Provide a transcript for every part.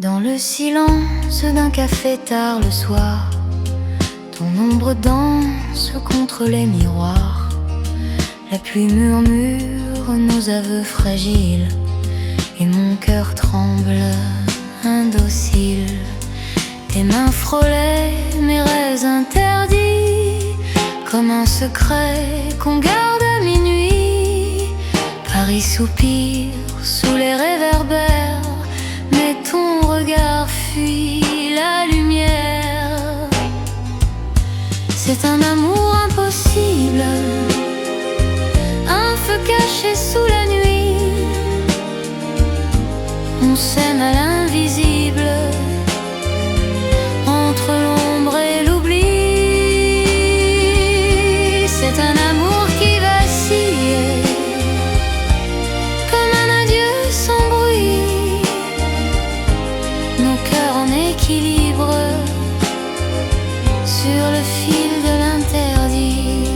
Dans le silence d'un café tard le soir, ton ombre danse contre les miroirs. La pluie murmure nos aveux fragiles et mon cœur tremble indocile. Tes mains frôlaient mes rêves interdits, comme un secret qu'on garde à minuit. Paris soupire sous les réverbères, mais ton regard fuit la lumière. C'est un amour impossible, un feu caché sous la nuit. On s'aime à l'invisible, entre l'ombre et l'oubli. C'est un amour qui vacille, comme un adieu sans bruit. Nos cœurs en équilibre, sur le fil de l'interdit.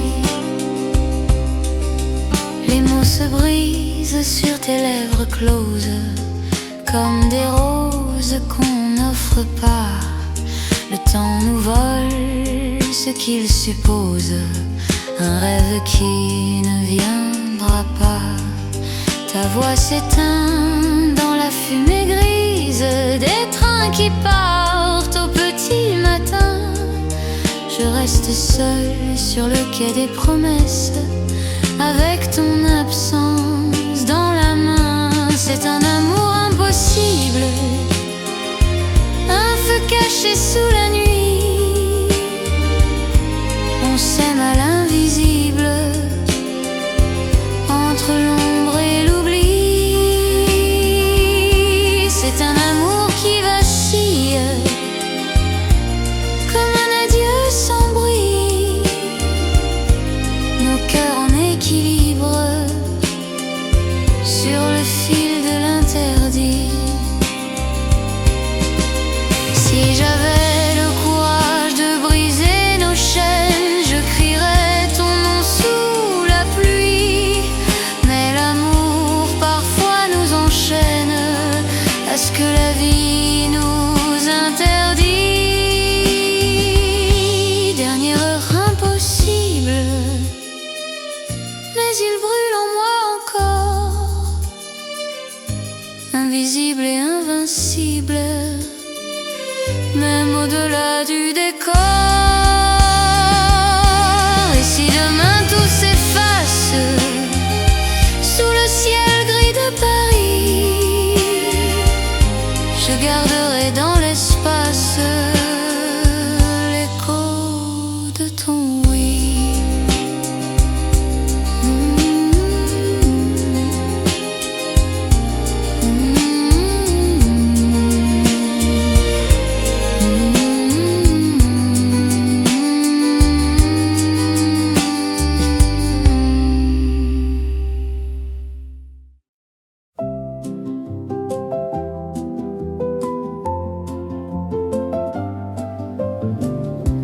Les mots se brisent sur tes lèvres closes, comme des roses qu'on n'offre pas. Le temps nous vole ce qu'il suppose, un rêve qui ne viendra pas. Ta voix s'éteint dans la fumée grise des trains qui partent au petit matin. Je reste seule sur le quai des promesses, avec ton absence dans la main. C'est un amour impossible, un feu caché sous la nuit. On s'aime à l'invisible, entre l'ombre et l'oubli. C'est un amour qui vacille, comme un adieu sans bruit. Nos cœurs en équilibre, sur le fil de l'interdit. Si j'avais le courage de briser nos chaînes, je crierais ton nom sous la pluie. Mais l'amour parfois nous enchaîne à ce que la vie nous interdit. Dernière heure impossible, mais il brûle en moi encore, invisible et invincible, même au-delà du décor. Et si demain tout s'efface sous le ciel gris de Paris, je garderai dans l'espace l'écho de ton oui.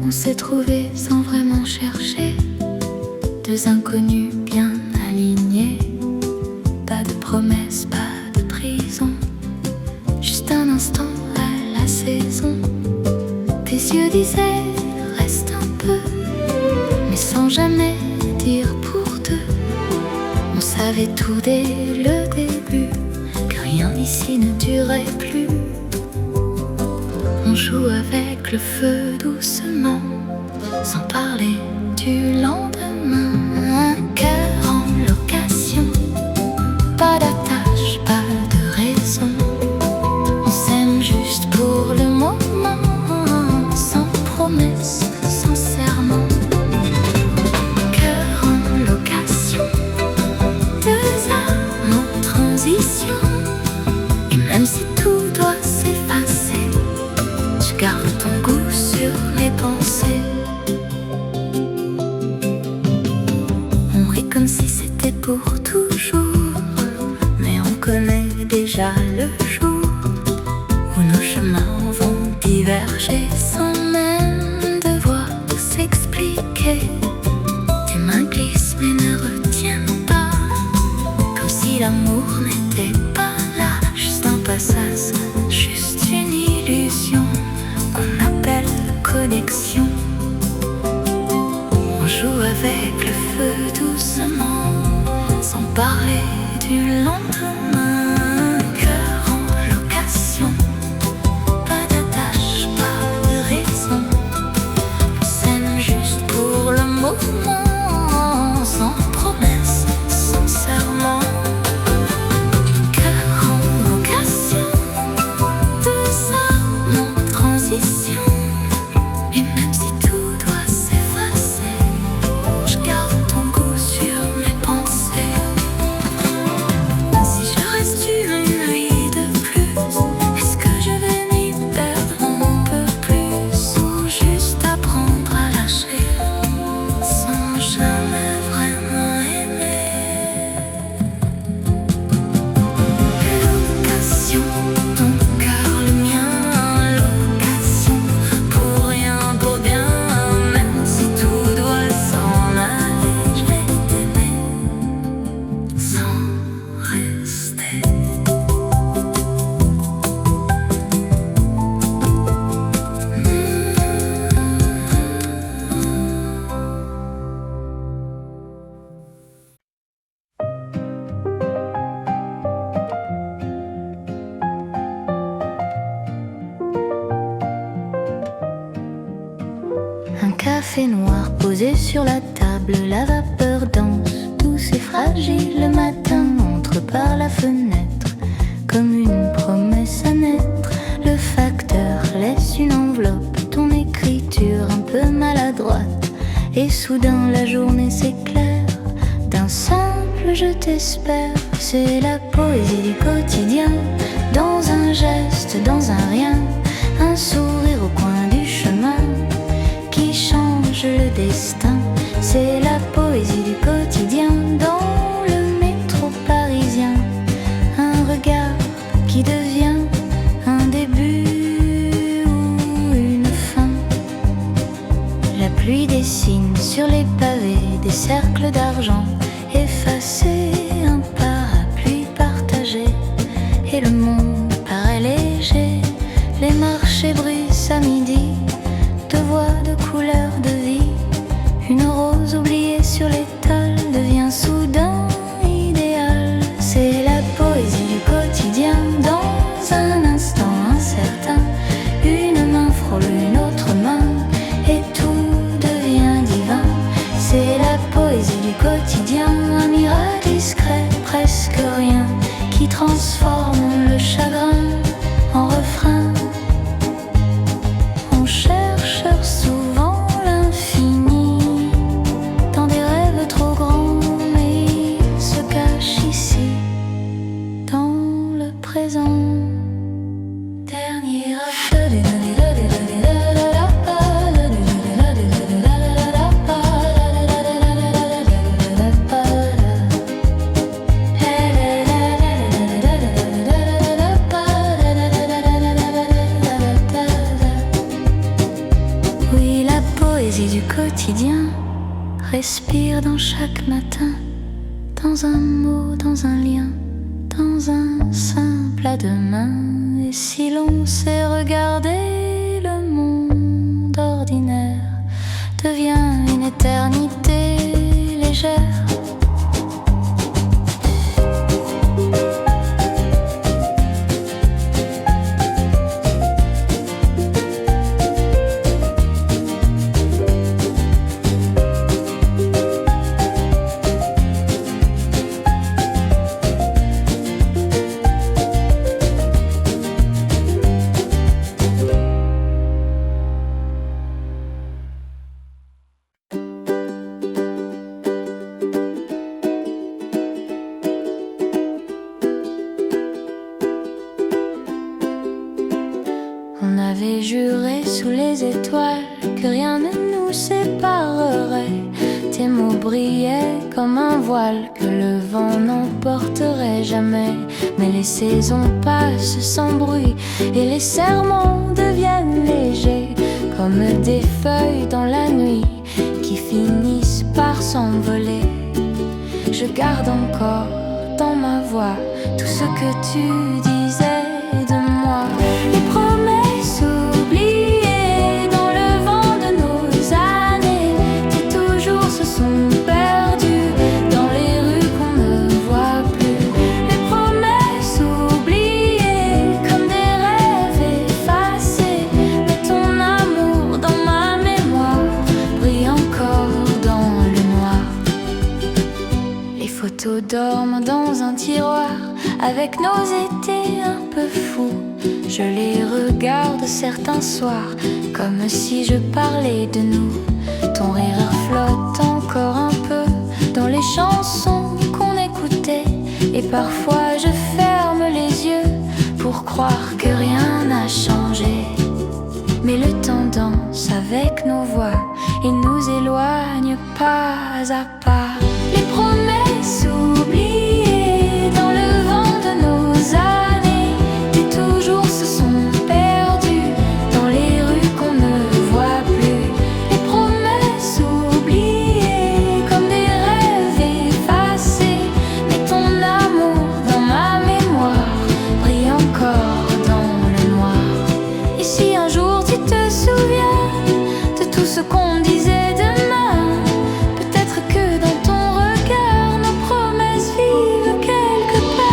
On s'est trouvés sans vraiment chercher, deux inconnus bien alignés. Pas de promesses, pas de prison, juste un instant à la saison. Tes yeux disaient reste un peu, mais sans jamais dire pour deux. On savait tout dès le début, que rien ici ne durait plus. On joue avec le feu doucement, sans parler du lendemain. Un cœur en location, pas d'attache, pas de raison. On s'aime juste pour le moment, sans promesse, sans serment. Cœur en location, deux âmes en transition. Et même si tout doit s'effacer, je garde ton goût sur mes pensées. On rit comme si c'était pour toujours, mais on connaît déjà le jour où nos chemins vont diverger sans même devoir s'expliquer. Tes mains glissent mais ne retiennent pas, comme si l'amour n'était pas là, juste un passage, juste une connexion. On joue avec le feu doucement, sans parler du lendemain. Cœur en location, pas d'attache, pas de raison. On s'aime juste pour le moment, sans promesse, sans serment. Cœur en location, doucement en transition. Et même si tout doit s'effacer, je garde ton goût sur mes pensées. Si je reste une nuit de plus, est-ce que je vais m'y perdre un peu plus, ou juste apprendre à lâcher sans jamais vraiment aimer? Location, ton cœur le mien, location, pour rien, pour bien. Même si tout doit s'en aller, je vais t'aimer sans rester. Un café noir posé sur la table, la vapeur danse, douce et fragile. Le matin entre par la fenêtre, comme une promesse à naître. Le facteur laisse une enveloppe, ton écriture un peu maladroite. Et soudain la journée s'éclaire d'un simple je t'espère. C'est la poésie du quotidien, dans un geste, dans un rien. Un sourire au coin du chemin qui change le destin. C'est la poésie du quotidien dans le métro parisien. Un regard qui devient un début ou une fin. La pluie dessine sur les pavés des cercles d'argent effacés, un parapluie partagé. Et le monde paraît léger, les marchés bruissent à midi de voix, de couleurs, de vie. Une rose oubliée sur l'étal devient soudain idéal. C'est la poésie du quotidien dans un instant incertain. Une main frôle une autre main et tout devient divin. C'est la poésie du quotidien, un miracle discret, presque rien, qui transforme le chagrin en refrain. On cherche souvent l'infini dans des rêves trop grands, mais il se cache ici, dans le présent. Dernier Oui, la poésie du quotidien respire dans chaque matin, dans un mot, dans un lien, dans un simple à deux mains. Et si l'on sait regarder, le monde ordinaire devient une éternité légère. On avait juré sous les étoiles que rien ne nous séparerait. Tes mots brillaient comme un voile que le vent n'emporterait jamais. Mais les saisons passent sans bruit et les serments deviennent légers, comme des feuilles dans la nuit qui finissent par s'envoler. Je garde encore dans ma voix tout ce que tu disais de moi. Les promesses oubliées dans le vent avec nos étés un peu fous. Je les regarde certains soirs, comme si je parlais de nous. Ton rire flotte encore un peu dans les chansons qu'on écoutait. Et parfois je ferme les yeux pour croire que rien n'a changé. Mais le temps danse avec nos voix et nous éloigne pas à pas. Les promesses oubliées dans le vent de nos années, des toujours se sont perdues dans les rues qu'on ne voit plus. Les promesses oubliées comme des rêves effacés, mais ton amour dans ma mémoire brille encore dans le noir. Et si un jour tu te souviens de tout ce qu'on disait demain, peut-être que dans ton regard nos promesses vivent quelque part.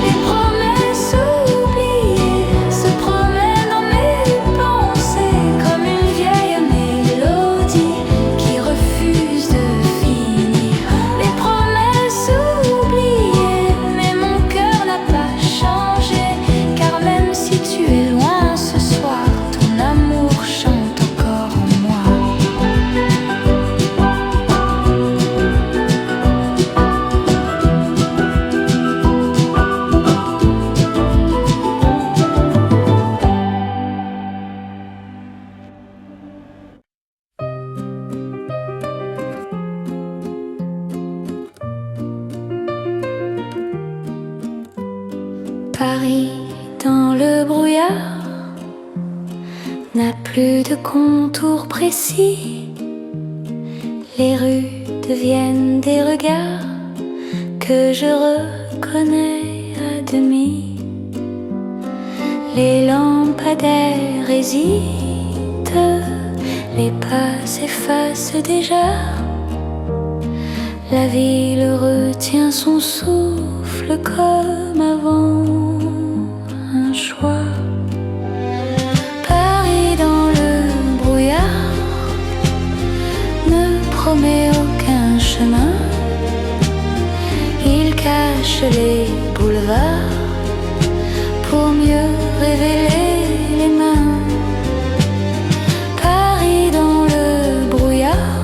Les promesses oubliées se promènent dans mes pensées comme une vieille mélodie qui refuse de finir. Les promesses oubliées, mais mon cœur n'a pas changé, car même si tu es loin ce soir, ton amour chante encore en moi. Paris dans le brouillard n'a plus de contours précis. Les rues deviennent des regards que je reconnais à demi. Les lampadaires hésitent, les pas s'effacent déjà. La ville retient son souffle comme avant un choix. Paris dans le brouillard ne promet aucun chemin. Il cache les boulevards pour mieux révéler les mains. Paris dans le brouillard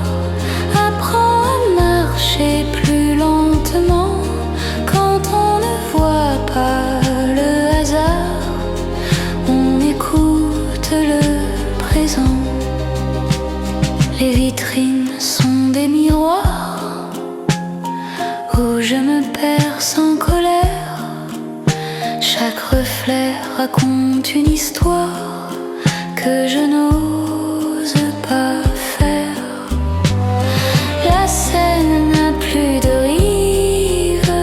apprend à marcher plus lentement quand on ne voit pas le hasard. On écoute le présent. Les vitrines sont des miroirs où je me perds sans colère. Chaque reflet raconte une histoire que je n'ose pas faire. La Seine n'a plus de rive,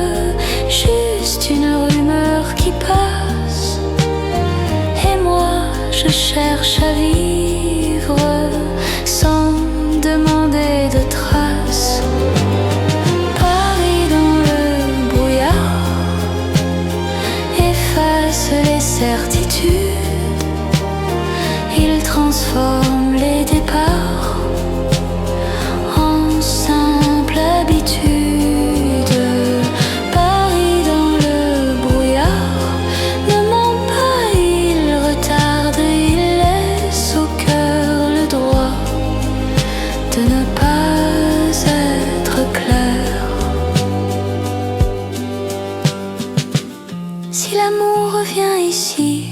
juste une rumeur qui passe. Et moi je cherche à vivre sans demander de traces. Paris dans le brouillard efface les certitudes. Il transforme les départs en simple habitude. Paris dans le brouillard ne ment pas, il retarde, il laisse au cœur le droit de ne pas être clair. Si l'amour revient ici,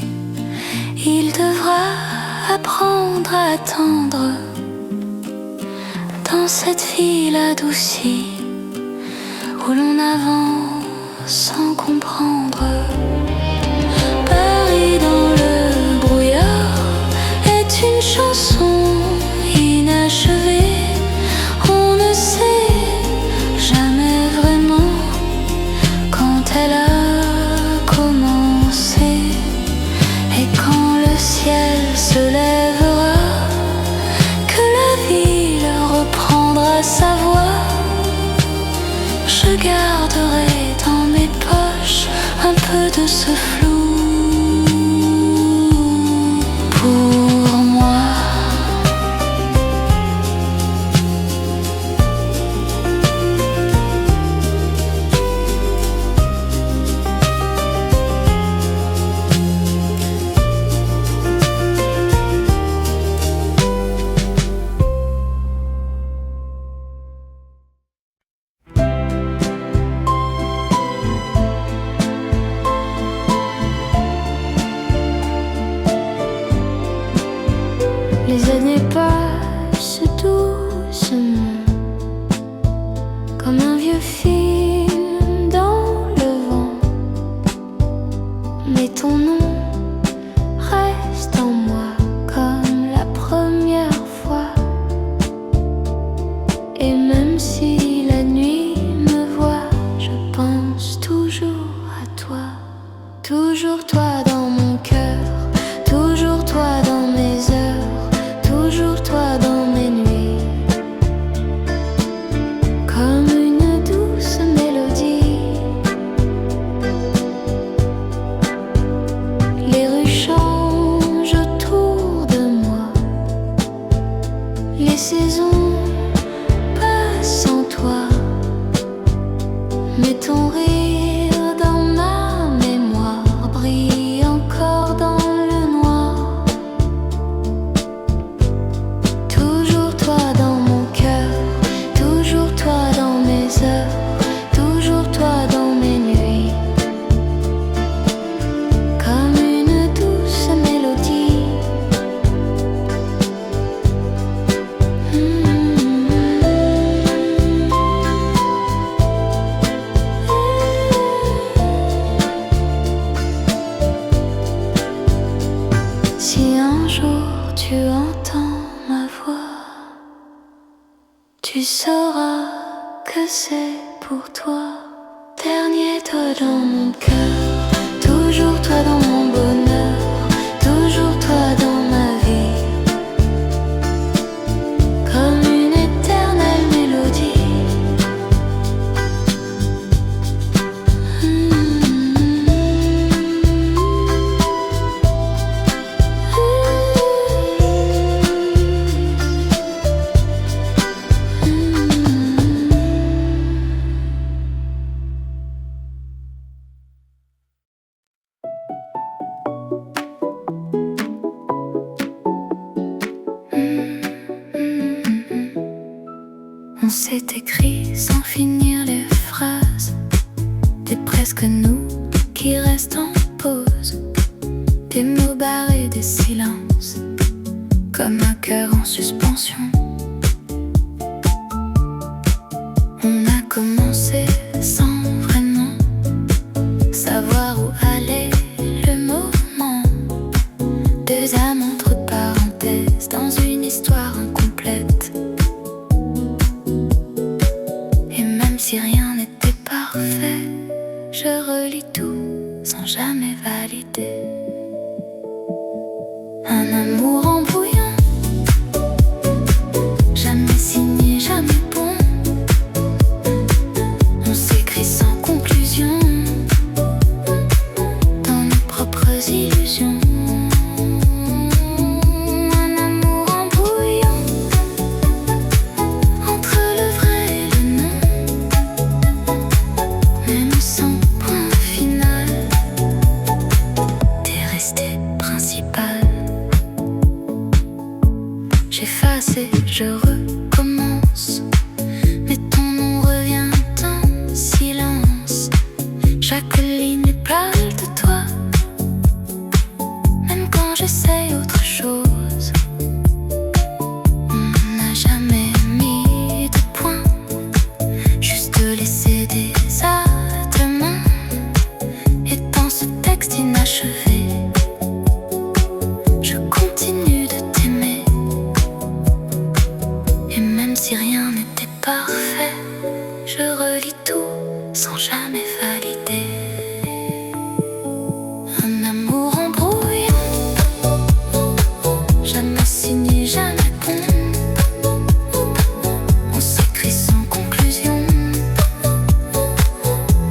il devra apprendre à attendre dans cette ville adoucie où l'on avance sans comprendre. Paris dans le brouillard est une chanson inachevée. On ne sait jamais vraiment quand elle a commencé. Et quand le ciel se lèvera, que la ville reprendra sa voix, je garderai dans mes poches un peu de ce flou pour passe doucement, comme un vieux film dans le vent. Mais ton nom reste en moi comme la première fois. Et même si la nuit me voit, je pense toujours à toi. Toujours toi dans mon cœur, toujours toi dans mes heures, toujours toi dans mes nuits. Comme une douce mélodie. Les rues changent autour de moi, les saisons passent sans toi, mais ton rire dans ma mémoire brille encore dans le noir. Toujours toi dans mon cœur, toujours toi dans mes heures, toujours toi dans mes nuits. Comme une douce mélodie. Si un jour tu entends ma voix, tu sauras que c'est pour toi. Dernier toi dans mon cœur, toujours toi dans mon bonheur, toujours toi dans ma vie. Comme une éternelle mélodie. On s'est écrit sans finir les phrases, des presque nous qui restent en pause, des mots barrés, des silences, comme un cœur en suspension. On a commencé sans vraiment savoir où allait le moment. Deux âmes entre parenthèses dans une histoire incomplète. Et même si rien n'était parfait, je relis tout sans jamais valider. Un amour en bouillon, jamais signé, jamais bon. On s'écrit sans conclusion, dans nos propres illusions. Un amour en bouillon, entre le vrai et le non, même sans point final. T'es resté principal. J'efface et je recommence, mais ton nom revient en silence. Chaque ligne parle de toi, même quand j'essaye autre chose. On n'a jamais mis de point, juste laissé des attements. Et dans ce texte inachevé, je continue de t'aimer. Et même si rien n'était parfait, je relis tout sans jamais valider. Un amour en brouillon, jamais signé, jamais bon. On s'écrit sans conclusion,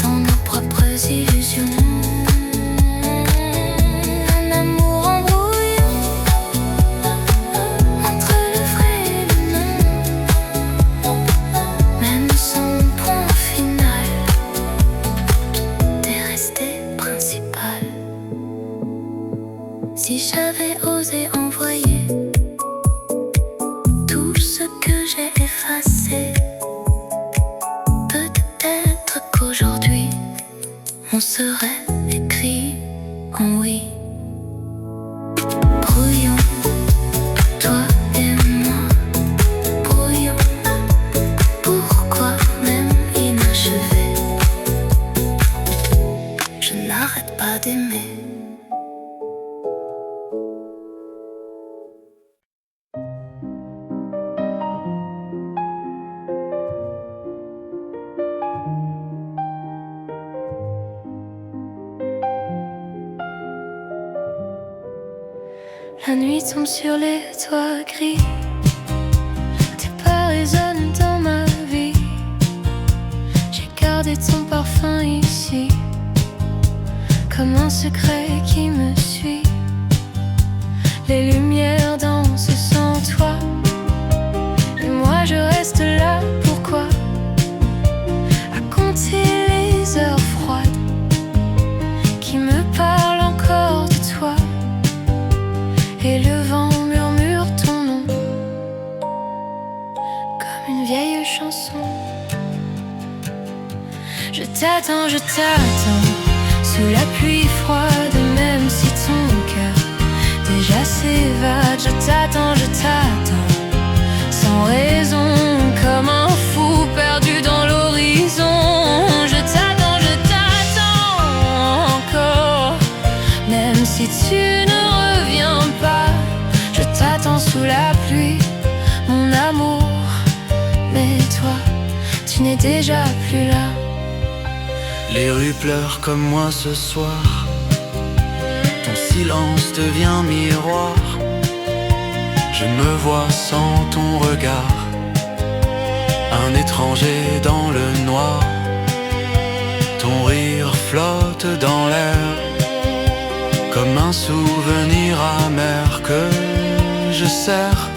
dans nos propres illusions. Un amour en brouillon, entre le vrai et le non, même sans point final. T'es resté principal. Si j'avais osé envoyer tout ce que j'ai effacé, peut-être qu'aujourd'hui on serait écrit en oui. Brouillon, toi et moi. La nuit tombe sur les toits gris. Tes pas résonnent dans ma vie. J'ai gardé ton parfum ici, comme un secret qui me suit. Les lumières dansent sans toi, et moi je reste là. Pourquoi? À compter les heures froides qui me parlent encore de toi. Et le vent murmure ton nom comme une vieille chanson. Je t'attends sous la pluie froide, même si ton cœur déjà s'évade. Je t'attends sans raison, comme un fou perdu dans l'horizon. Je t'attends encore, même si tu ne reviens pas. Je t'attends sous la pluie, mon amour, mais toi, tu n'es déjà plus là. Les rues pleurent comme moi ce soir. Ton silence devient miroir. Je me vois sans ton regard, un étranger dans le noir. Ton rire flotte dans l'air, comme un souvenir amer que je serre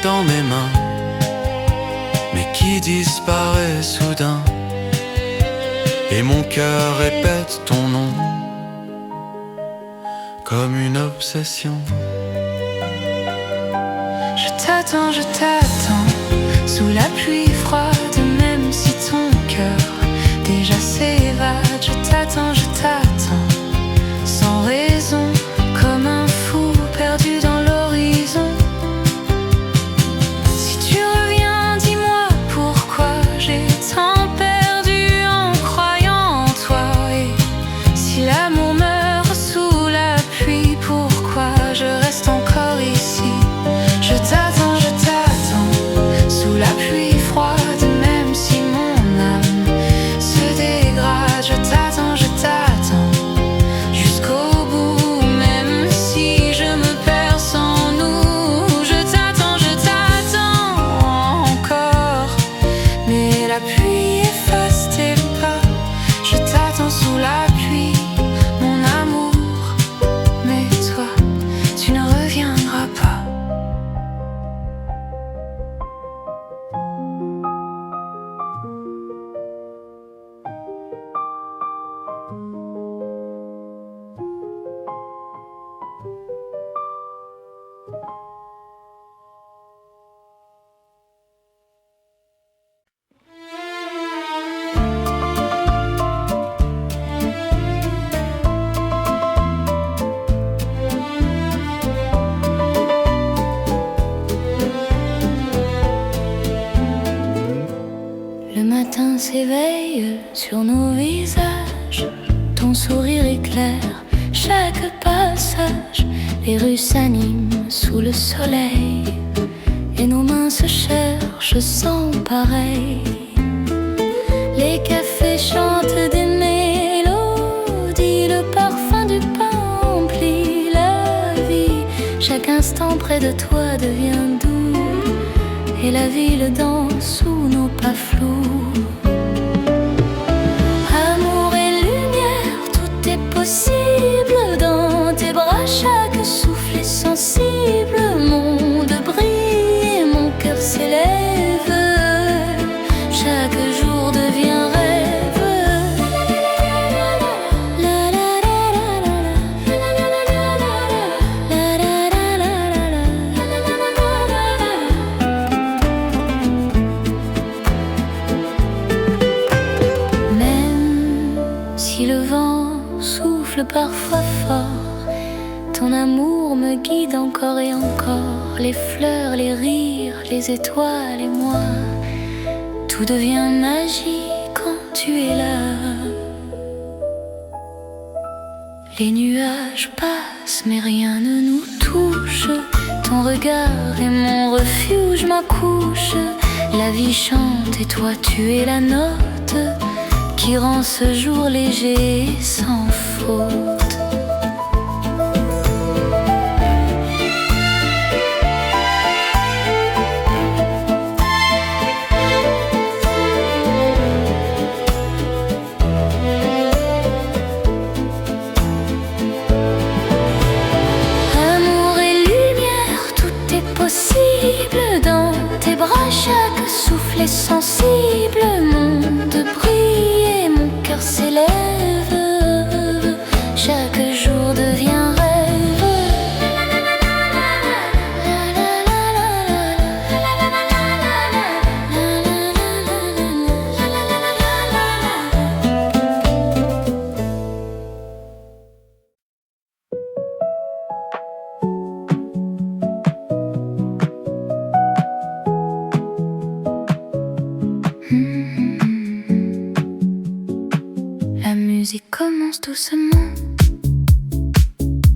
dans mes mains, mais qui disparaît soudain. Et mon cœur répète ton nom comme une obsession. Je t'attends sous la pluie froide, même si ton cœur déjà s'évade. Je t'attends sans raison, comme un fou perdu dans l'horizon. Si tu reviens, dis-moi pourquoi j'ai tant perdu en croyant en toi. Et si l'amour meurt sous la pluie, pourquoi je reste encore ici? Je t'attends sous la pluie froide, même si mon âme se dégrade. Je t'attends jusqu'au bout, même si je me perds sans nous. Je t'attends encore, mais la pluie efface tes pas. Je t'attends sous la pluie, mon amour, mais toi, tu ne reviendras pas. Le matin s'éveille sur nos visages, ton sourire éclaire chaque passage. Les rues s'animent sous le soleil, et nos mains se cherchent sans pareil. Les cafés chantent des mélodies, le parfum du pain emplit la vie. Chaque instant près de toi devient doux, et la ville danse sous nos pas flous. Amour et lumière, tout est possible dans tes bras. Chaque souffle est sensible, monde brille et mon cœur s'élève. Chaque jour devient rêve. Parfois fort, ton amour me guide encore et encore. Les fleurs, les rires, les étoiles et moi, tout devient magie quand tu es là. Les nuages passent mais rien ne nous touche. Ton regard est mon refuge, ma couche. La vie chante et toi tu es la note qui rend ce jour léger et sans faute. reflet sensible, monde brille et mon cœur s'élève. Chaque jour devient rêve. La musique commence doucement,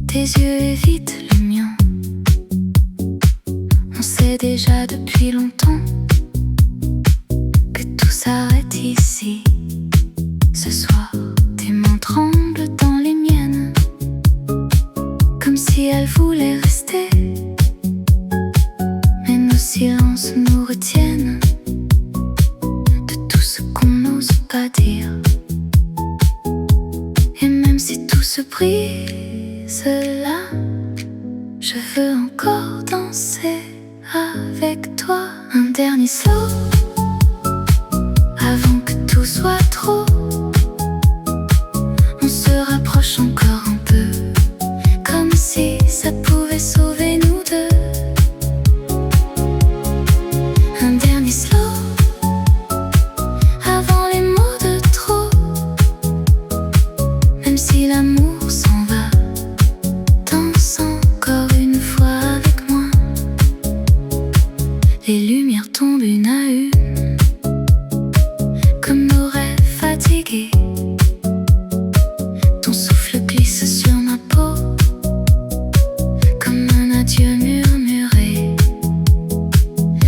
tes yeux évitent le mien. On sait déjà depuis longtemps que tout s'arrête ici. Ce soir, tes mains tremblent dans les miennes, comme si elles voulaient rester. Mais nos silences nous retiennent de tout ce qu'on n'ose pas dire. Et même si tout se brise là, je veux encore danser avec toi. Un dernier slow avant que tout soit trop. On se rapproche encore un peu, comme si ça pouvait sauver nous deux. Un dernier slow avant les mots de trop. Même si l'amour s'en va, danse encore une fois avec moi. Les lumières tombent une à une, comme nos rêves fatigués. Ton souffle glisse sur ma peau, comme un adieu murmuré.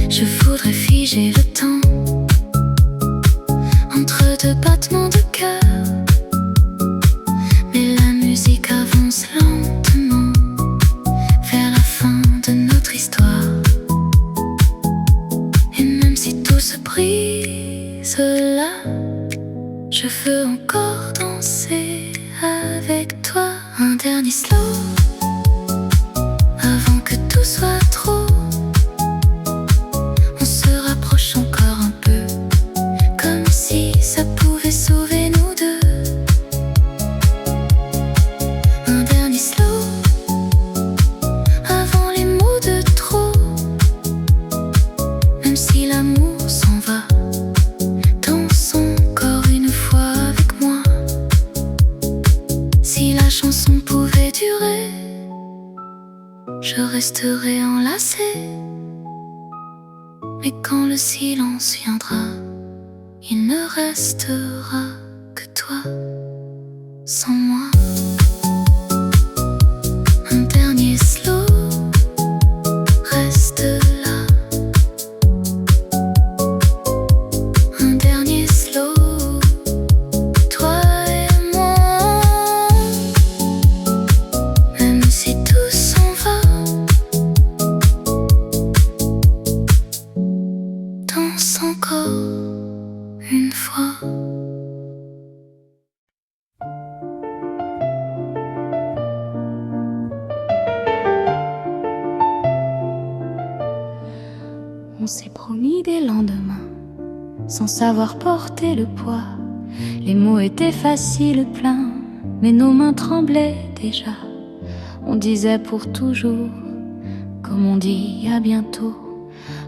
Je voudrais figer le temps entre deux battements de cœur. Mais la musique avance lentement vers la fin de notre histoire. Et même si tout se brise là, je veux encore danser avec toi. Un dernier slow avant que tout soit trop. On se rapproche encore un peu, comme si ça pouvait sauver nous deux. Un dernier slow avant les mots de trop. Même si l'amour s'en va, danse encore une fois avec moi. Si la chanson pouvait durer, je resterais enlacée. Mais quand le silence viendra, il ne restera que toi sans moi. Un dernier slow reste là. Un dernier slow, toi et moi. Même si tout s'en va, danse encore une fois. On s'est promis des lendemains, sans savoir porter le poids. Les mots étaient faciles, pleins, mais nos mains tremblaient déjà. On disait pour toujours, comme on dit à bientôt,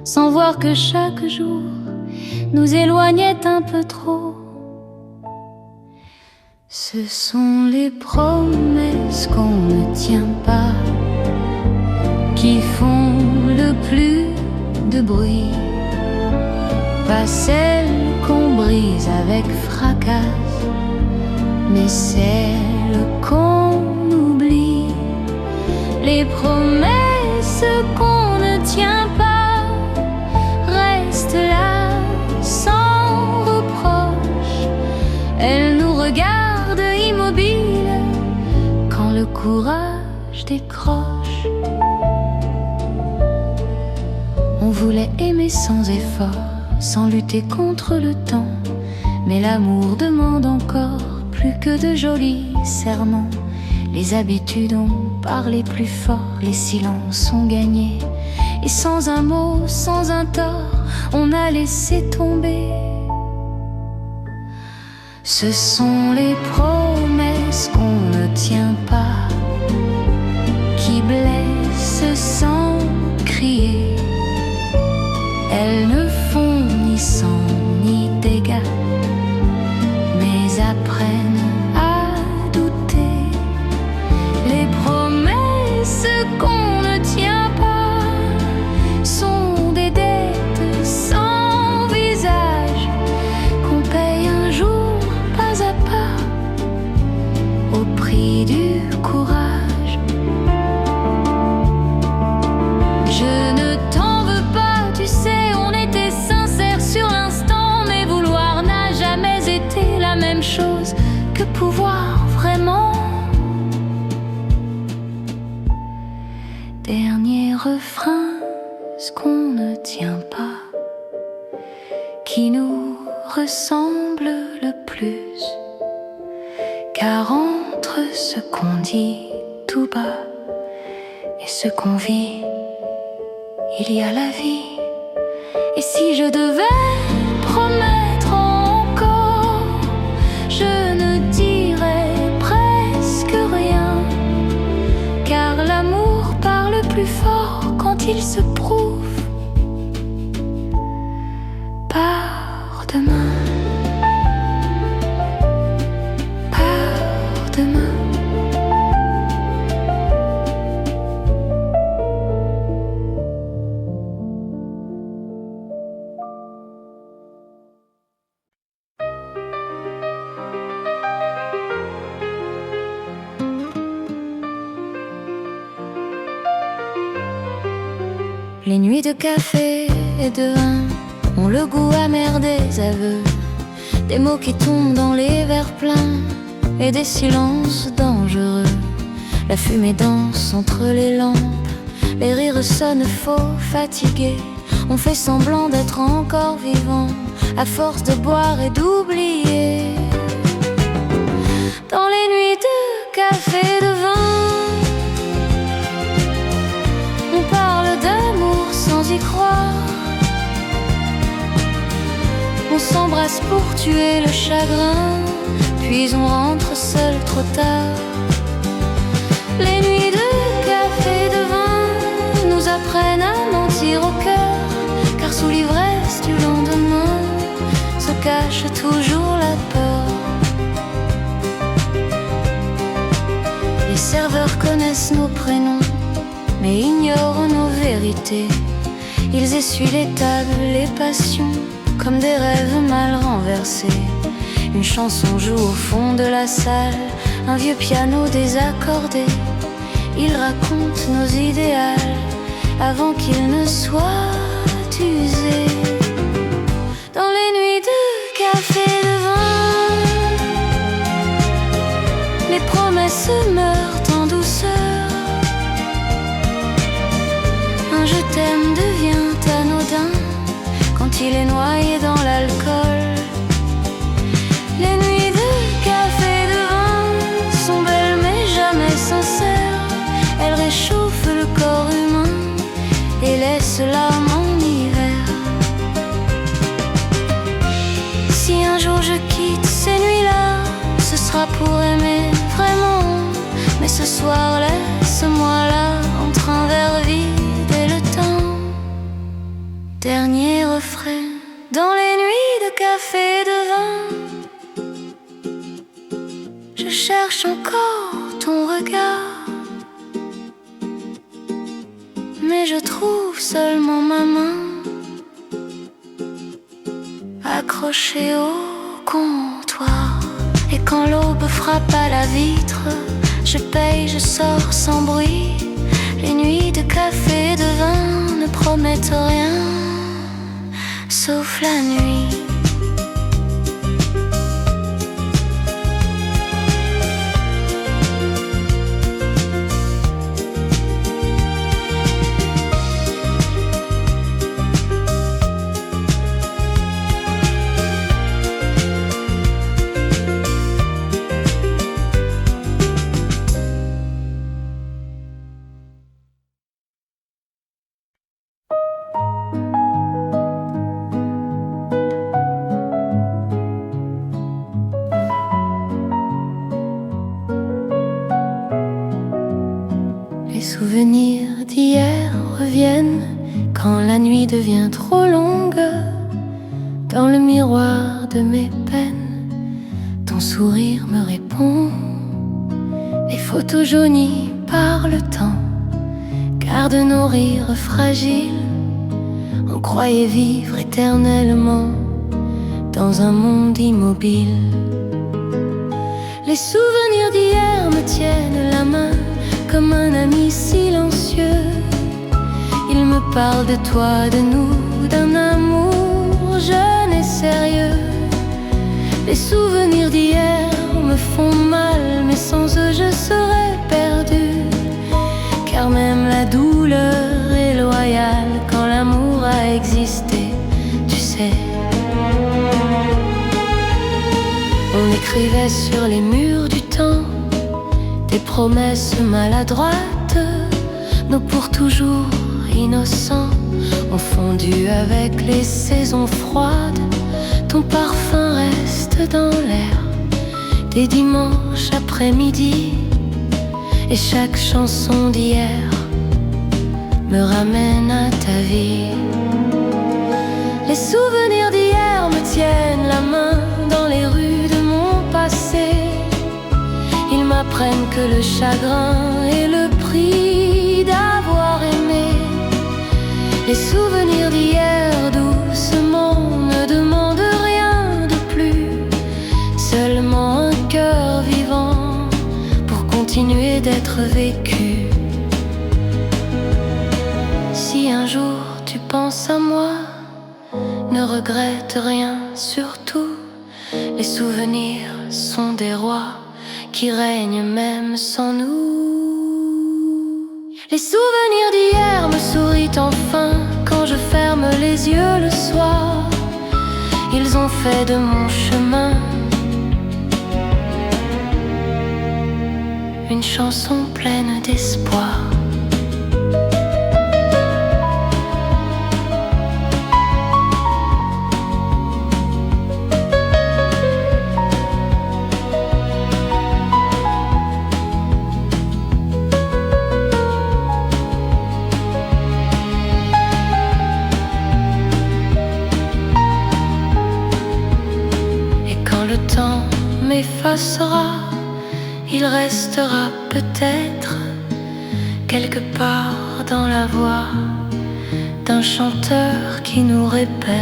sans voir que chaque jour nous éloignait un peu trop. Ce sont les promesses qu'on ne tient pas qui font le plus de bruit, pas celles qu'on brise avec fracas, mais celles qu'on oublie. Les promesses qu'on ne tient pas restent là sans reproche. Elles nous regardent immobiles quand le courage décroche. On voulait aimer sans effort, sans lutter contre le temps. Mais l'amour demande encore plus que de jolis serments. Les habitudes ont parlé plus fort, les silences ont gagné. Et sans un mot, sans un tort, on a laissé tomber. Ce sont les promesses qu'on ne tient pas qui blessent sans crier. Elles ne font ni sang ni dégâts, mais apprennent à douter. Les promesses qu'on ne tient pas sont des dettes sans visage qu'on paye un jour pas à pas au prix du courage. Je ne t'en veux pas, tu sais, on était sincères sur l'instant, mais vouloir n'a jamais été la même chose que pouvoir vraiment. Dernier refrain, ce qu'on ne tient pas, qui nous ressemble le plus. Car entre ce qu'on dit tout bas et ce qu'on vit, il y a la vie. Et si je devais promettre encore, je ne dirais presque rien, car l'amour parle plus fort quand il se prouve. Par demain, par demain. Les nuits de café et de vin ont le goût amer des aveux, des mots qui tombent dans les verres pleins et des silences dangereux. La fumée danse entre les lampes, les rires sonnent faux, fatigués. On fait semblant d'être encore vivant à force de boire et d'oublier. Dans les nuits de café et de vin, on parle d'amour sans y croire. On s'embrasse pour tuer le chagrin, puis on rentre seul trop tard. Les nuits de café et de vin nous apprennent à mentir au cœur, car sous l'ivresse du lendemain se cache toujours la peur. Les serveurs connaissent nos prénoms, mais ignorent nos vérités. Ils essuient les tables, les passions, comme des rêves mal renversés. Une chanson joue au fond de la salle, un vieux piano désaccordé. Ils racontent nos idéaux avant qu'ils ne soient usés. Dans les nuits de café et de vin, les promesses meurent en douceur. Un je t'aime devient anodin quand il est noyé dans l'alcool. Les nuits de café et de vin sont belles mais jamais sincères. Elles réchauffent le corps humain et laissent l'âme en hiver. Si un jour je quitte ces nuits-là, ce sera pour aimer vraiment. Mais ce soir laisse-moi là, entre un verre vide et le temps. Dernier refrain, dans les nuits de café et de vin, je cherche encore ton regard, mais je trouve seulement ma main accrochée au comptoir. Et quand l'aube frappe à la vitre, je paye, je sors sans bruit. Les nuits de café et de vin ne promettent rien, sauf la nuit. nuit devient trop longue. Dans le miroir de mes peines, ton sourire me répond. Les photos jaunies par le temps gardent nos rires fragiles. On croyait vivre éternellement dans un monde immobile. Les souvenirs d'hier me tiennent la main comme un ami silencieux. Il me parle de toi, de nous, d'un amour jeune et sérieux. Les souvenirs d'hier me font mal, mais sans eux je serais perdue. Car même la douleur est loyale quand l'amour a existé, tu sais. On écrivait sur les murs du temps des promesses maladroites. Nos pour toujours innocents ont fondu avec les saisons froides. Ton parfum reste dans l'air des dimanches après-midi. Et chaque chanson d'hier me ramène à ta vie. Les souvenirs d'hier me tiennent la main dans les rues de mon passé. Ils m'apprennent que le chagrin est le prix d'avoir aimé. Les souvenirs d'hier doucement ne demandent rien de plus, seulement un cœur vivant pour continuer d'être vécu. Si un jour tu penses à moi, ne regrette rien, surtout. Les souvenirs sont des rois qui règnent même sans nous. Les souvenirs d'hier me sourient enfin quand je ferme les yeux le soir. Ils ont fait de mon chemin une chanson pleine d'espoir. M'effacera, il restera peut-être quelque part dans la voix d'un chanteur qui nous répète.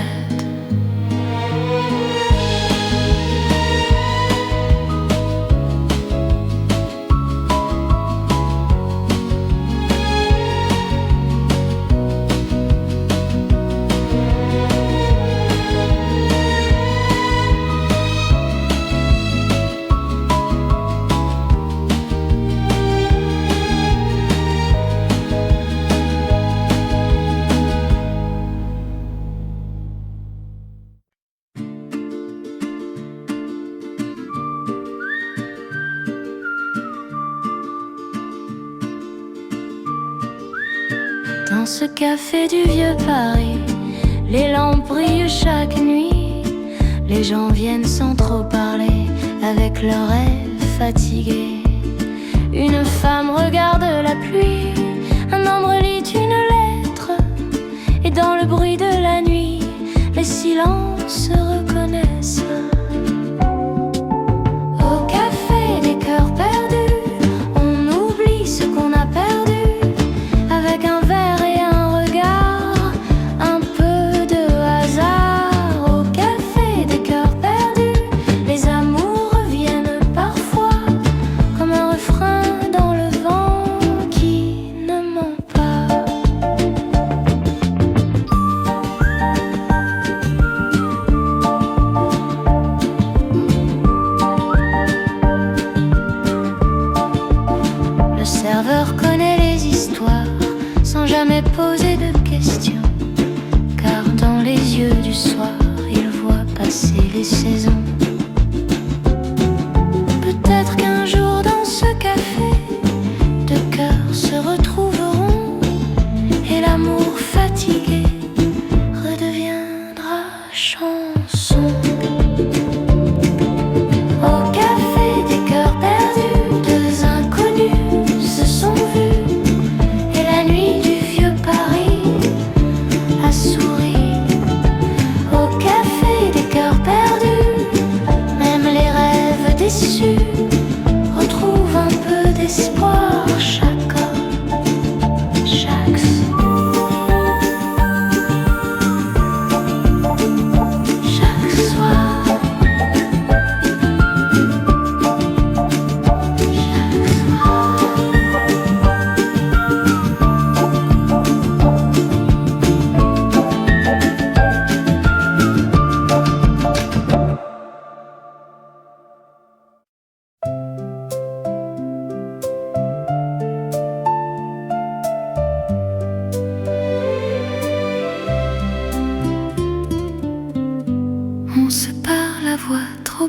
Dans ce café du vieux Paris, les lampes brillent chaque nuit. Les gens viennent sans trop parler, avec leurs rêves fatigués. Une femme regarde la pluie, un homme relit une lettre. Et dans le bruit de la nuit, les silences se reconnaissent. Au café des cœurs perdus, on oublie ce qu'on a perdu. Avec un verre et un regard, un peu de hasard. Au café des cœurs perdus, les amours reviennent parfois comme un refrain dans le vent qui ne ment pas. Le serveur connaît les histoires sans jamais poser de questions, car dans les yeux du soir, il voit passer les saisons. Peut-être qu'un jour dans ce café, deux cœurs se retrouveront et l'amour fatigué redeviendra chanson. Au café des cœurs perdus, deux inconnus se sont vus. Et la nuit du vieux Paris a soufflé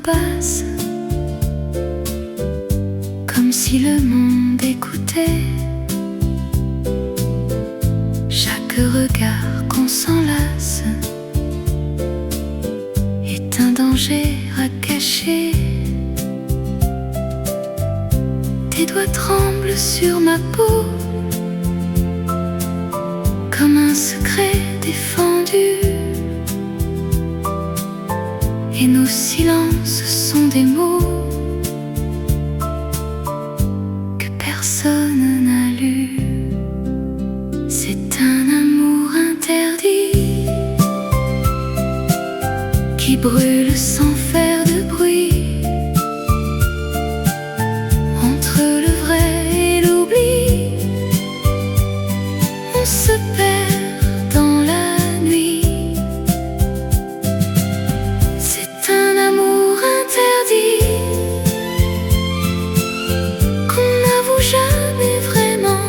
basse, comme si le monde écoutait chaque regard qu'on s'enlace est un danger à cacher. Tes doigts tremblent sur ma peau comme un secret défendu, et nos silences sont des mots que personne n'a lus. C'est un amour interdit qui brûle sans faire de bruit. Entre le vrai et l'oubli, on se perd dans la nuit. C'est un amour interdit qu'on n'avoue jamais vraiment,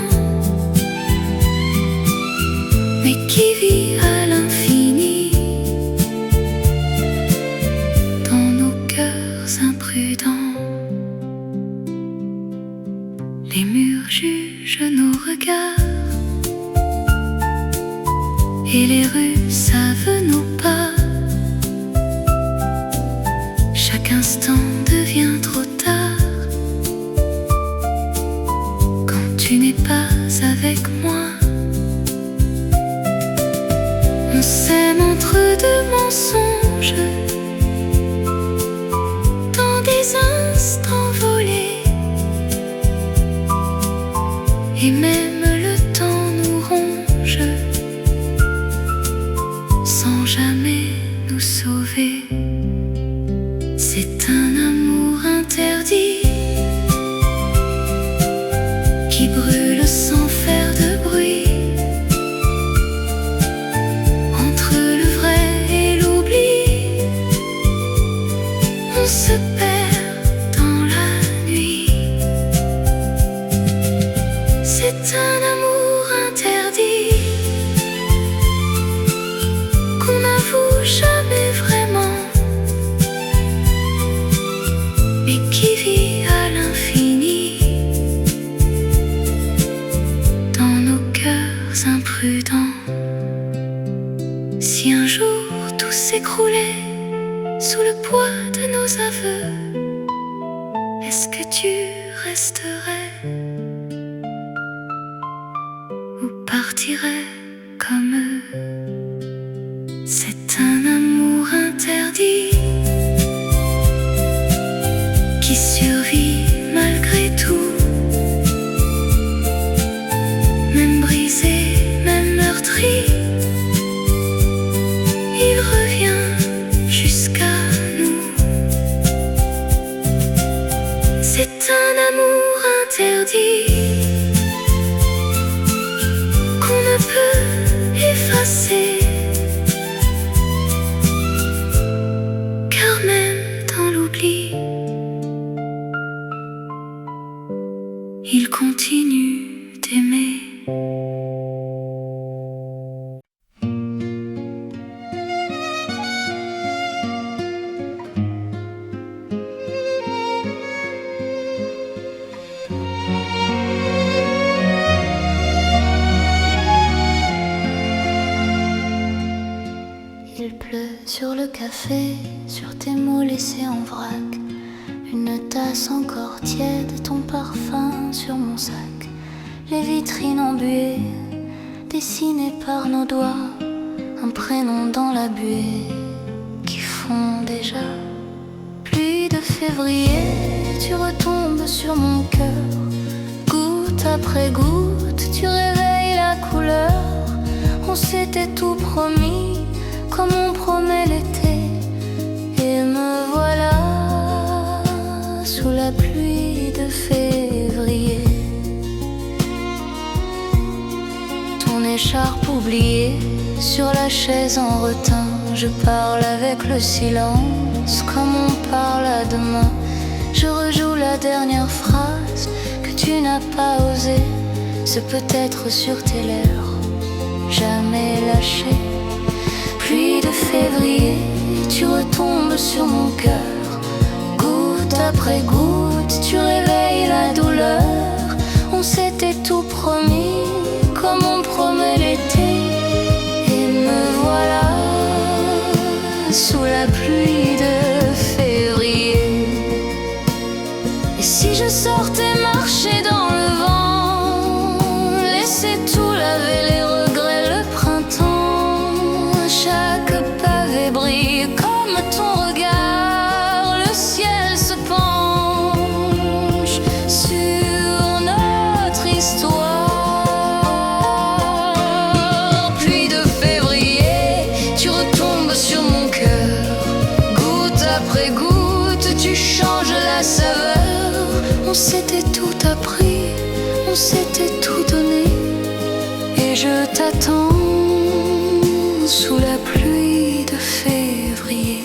mais qui vit à l'infini dans nos cœurs imprudents. Les murs jugent nos regards et les rues savent nos pas. Chaque instant devient trop tard quand tu n'es pas avec moi. On s'aime entre deux mensonges dans des instants volés, et même le temps nous ronge sans jamais nous sauver. C'est un amour interdit qui brûle sans faire de bruit. Entre le vrai et l'oubli, on se perd dans la nuit. C'est un amour interdit qu'on n'avoue jamais vraiment, mais qui vit à l'infini dans nos cœurs imprudents. Si un jour tout s'écroulait sous le poids de nos aveux, est-ce que tu resterais ou partirais comme eux? C'est un amour interdit qui survit malgré tout, même brisé, même meurtri, il revient jusqu'à nous. C'est un amour interdit qu'on ne peut effacer, car même dans l'oubli, il continue d'aimer. Il pleut sur le café, sur tes mots laissés en vrac. Une tasse encore tiède, ton parfum sur mon sac. Les vitrines embuées, dessinées par nos doigts, un prénom dans la buée qui fond déjà. Pluie de février, tu retombes sur mon cœur. Goutte après goutte, tu réveilles la couleur. On s'était tout promis, comme on promet l'été, et me voilà sous la pluie de février. Ton écharpe oubliée sur la chaise en retint, je parle avec le silence comme on parle à demain. Je rejoue la dernière phrase que tu n'as pas osé, ce peut-être sur tes lèvres, jamais lâché. Pluie de février, tu retombes sur mon cœur. après goutte, tu réveilles la douleur. On s'était tout promis, comme on promet l'été. Et me voilà sous la pluie de février. Et si je sortais marcher dans le vent, laisser tout laver les regrets, le printemps, chaque pavé brille comme ton regard. Le ciel se penche sur notre histoire. Pluie de février, tu retombes sur mon cœur. Goutte après goutte, tu changes la saveur. On s'était tout appris, on s'était tout donné. Et je t'attends sous la pluie de février.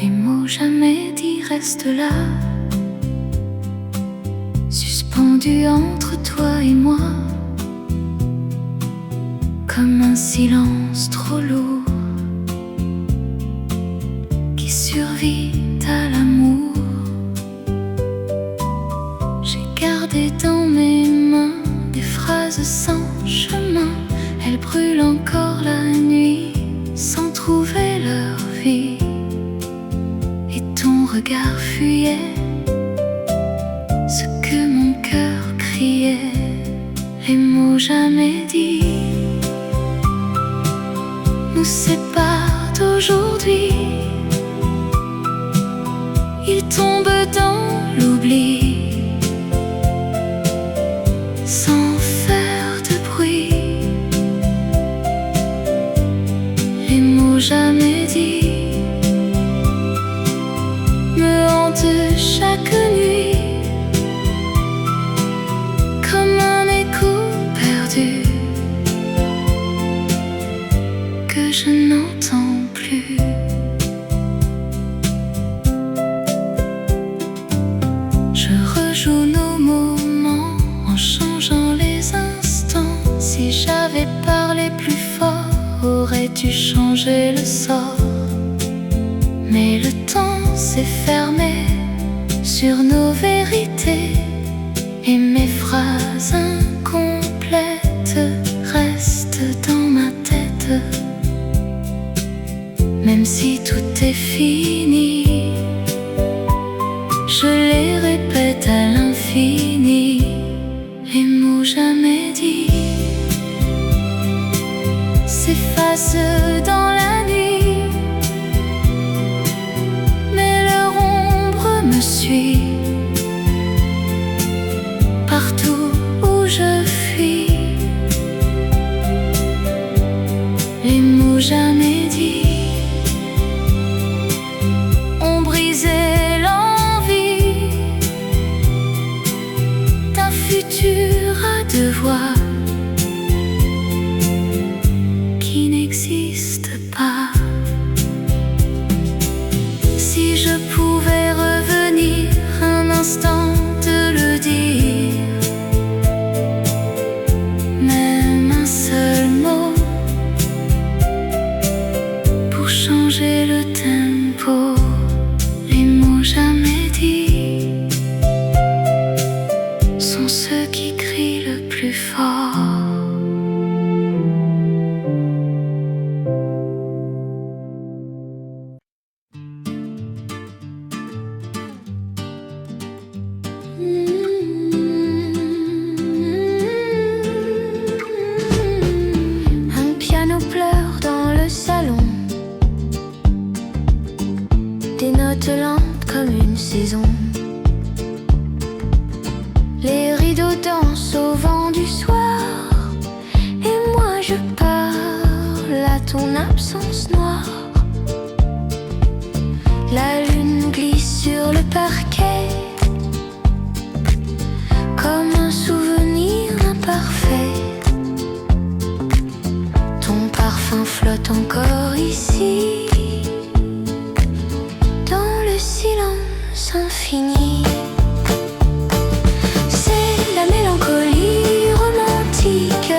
Les mots jamais dits restent là, suspendus entre toi et moi, comme un silence trop lourd qui survit à l'amour. J'ai gardé dans mes mains des phrases sans chemin. Elles brûlent encore la nuit sans trouver leur vie. Ton regard fuyait ce que mon cœur criait. Les mots jamais dits nous séparent d'aujourd'hui. Ils tombent dans l'oubli sans faire de bruit. Les mots jamais dits me hantent chaque nuit, comme un écho perdu que je n'entends plus. Je rejoue nos moments en changeant les instants. Si j'avais parlé plus fort, aurais-tu changé le sort? Mais le temps s'est fermé sur nos vérités, et mes phrases incomplètes restent dans ma tête. Même si tout est fini, je les répète à l'infini. Les mots jamais dits s'effacent dans la nuit, mais leur ombre me suit partout où je fuis. Les mots jamais dits ont brisé l'envie d'un futur à deux voix qui n'existe pas. Si je pouvais revenir un instant te le dire, même un seul mot pour changer le tempo. Les mots jamais dits sont ceux qui crient le plus fort. Un piano pleure dans le salon, des notes lentes comme une saison. Les rideaux dansent au vent du soir, et moi je parle à ton absence noire. La lune glisse sur le parquet comme un souvenir imparfait. Ton parfum flotte encore ici, dans le silence infini. C'est la mélancolie romantique,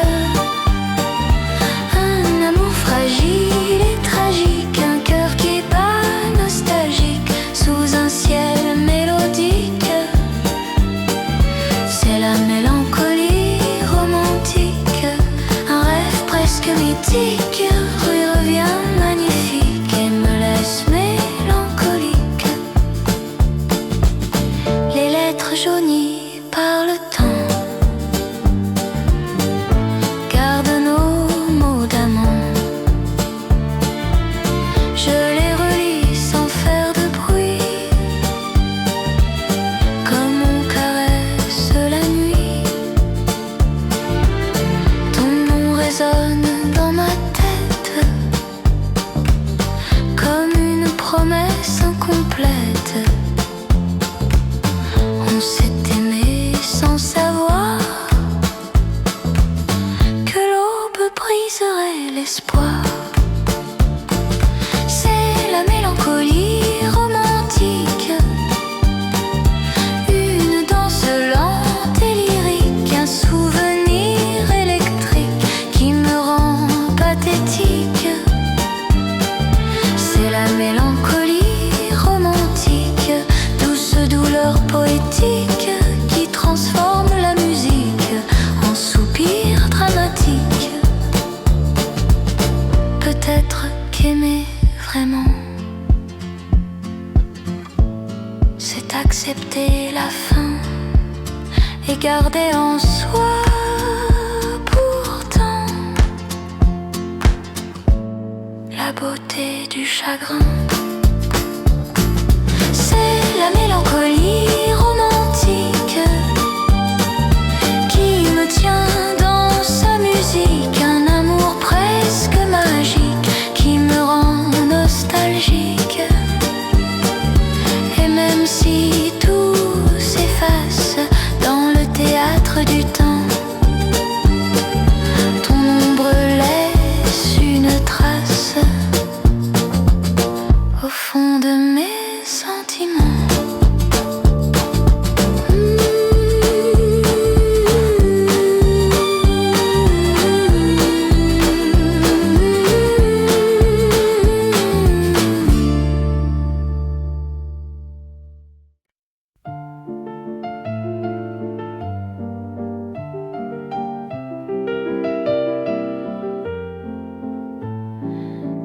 un amour fragile et tragique, un cœur qui est pas nostalgique, sous un ciel mélodique. C'est la mélancolie romantique, un rêve presque mythique, revient magnifique et me laisse mélancolique. Les lettres jaunies par le temps gardent nos mots d'amant. Je les relis sans faire de bruit, comme on caresse la nuit. Ton nom résonne dans ma tête comme une promesse incomplète. On s'est aimé sans savoir que l'aube briserait l'espoir. C'est la mélancolie romantique, une danse lente et lyrique, un souvenir électrique qui me rend pathétique. C'est la mélancolie romantique, douce douleur poétique qui transforme la musique en soupir dramatique. Peut-être qu'aimer vraiment, c'est accepter la fin et garder en soi pourtant la beauté du chagrin. C'est la mélancolie romantique qui me tient dans sa musique, un amour presque magique qui me rend nostalgique. Et même si tout s'efface dans le théâtre du temps, ton ombre laisse une trace au fond de mes sentiments.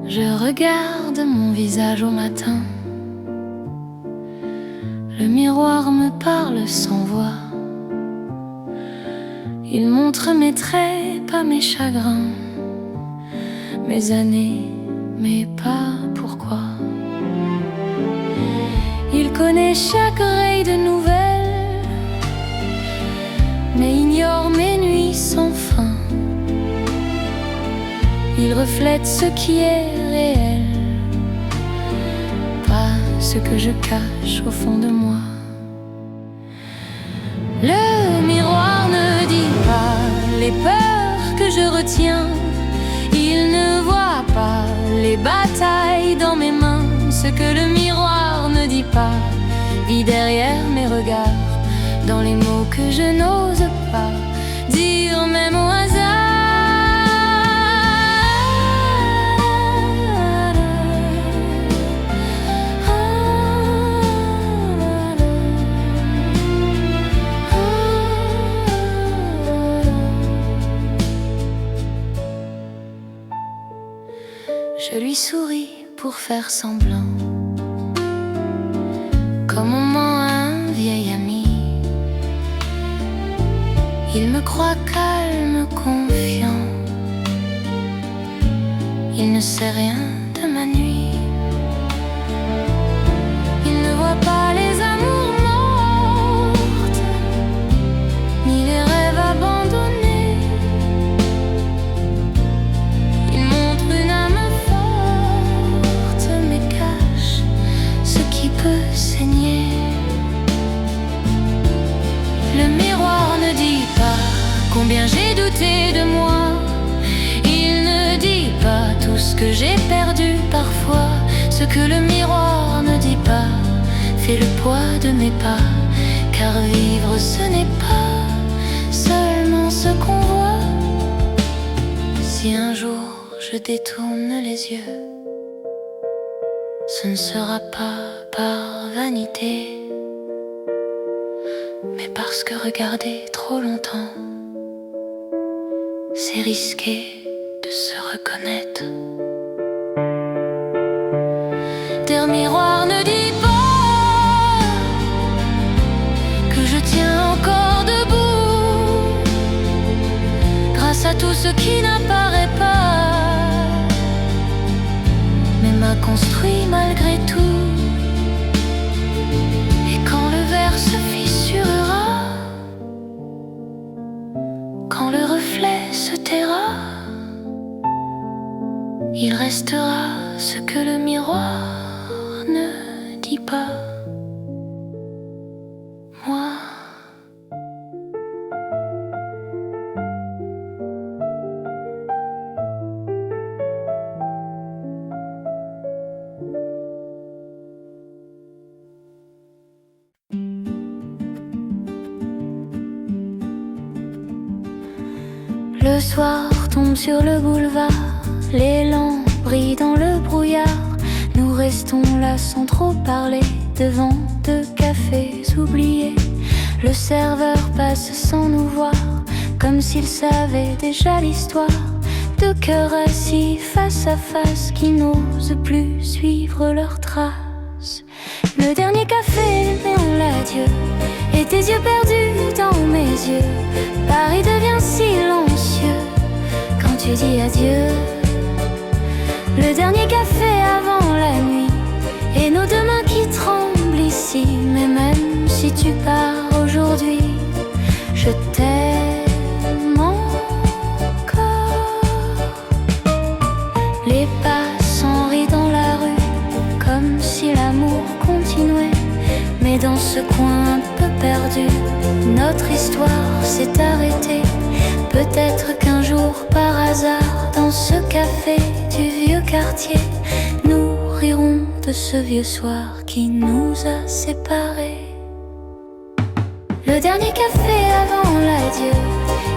Je regarde mon visage au matin, le miroir me parle sans voix. Il montre mes traits, pas mes chagrins, mes années, mais pas pourquoi. Il connaît chaque raye de nouvelles, mais ignore mes nuits sans fin. Il reflète ce qui est réel, pas ce que je cache au fond de moi. Le miroir ne dit pas les peurs que je retiens, il ne voit pas les batailles dans mes mains. Ce que le miroir ne dit pas vit derrière mes regards, dans les mots que je n'ose pas dire même au hasard. Je lui souris pour faire semblant, comme on ment à un vieil ami. Il me croit calme, confiant, il ne sait rien de ma nuit. Il ne voit pas les amours mortes, ni les rêves abandonnés. Il montre une âme forte, mais cache ce j'ai perdu parfois. Ce que le miroir ne dit pas fait le poids de mes pas. Car vivre ce n'est pas seulement ce qu'on voit. Si un jour je détourne les yeux, ce ne sera pas par vanité, mais parce que regarder trop longtemps, c'est risquer de se reconnaître. Tes miroir ne dit pas que je tiens encore debout, grâce à tout ce qui n'apparaît pas, mais m'a construit malgré tout. Et quand le verre se fissurera, quand le reflet se taira, il restera ce que le miroir ne dit pas. Moi. Le soir tombe sur le boulevard, les lampes brillent dans le brouillard. Nous restons là sans trop parler, devant deux cafés oubliés. Le serveur passe sans nous voir, comme s'il savait déjà l'histoire. Deux cœurs assis face à face qui n'osent plus suivre leurs traces. Le dernier café, mais on l'adieu, et tes yeux perdus dans mes yeux. Paris devient silencieux quand tu dis adieu. Le dernier café avant la nuit, et nos deux mains qui tremblent ici. Mais même si tu pars aujourd'hui, je t'aime encore. Les passants rient dans la rue, comme si l'amour continuait. Mais dans ce coin un peu perdu, notre histoire s'est arrêtée. Peut-être qu'un jour, par hasard, dans ce café du vieux quartier, nous rirons de ce vieux soir qui nous a séparés. Le dernier café avant l'adieu,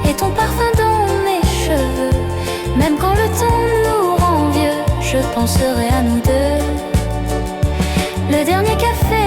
et ton parfum dans mes cheveux. Même quand le temps nous rend vieux, je penserai à nous deux. Le dernier café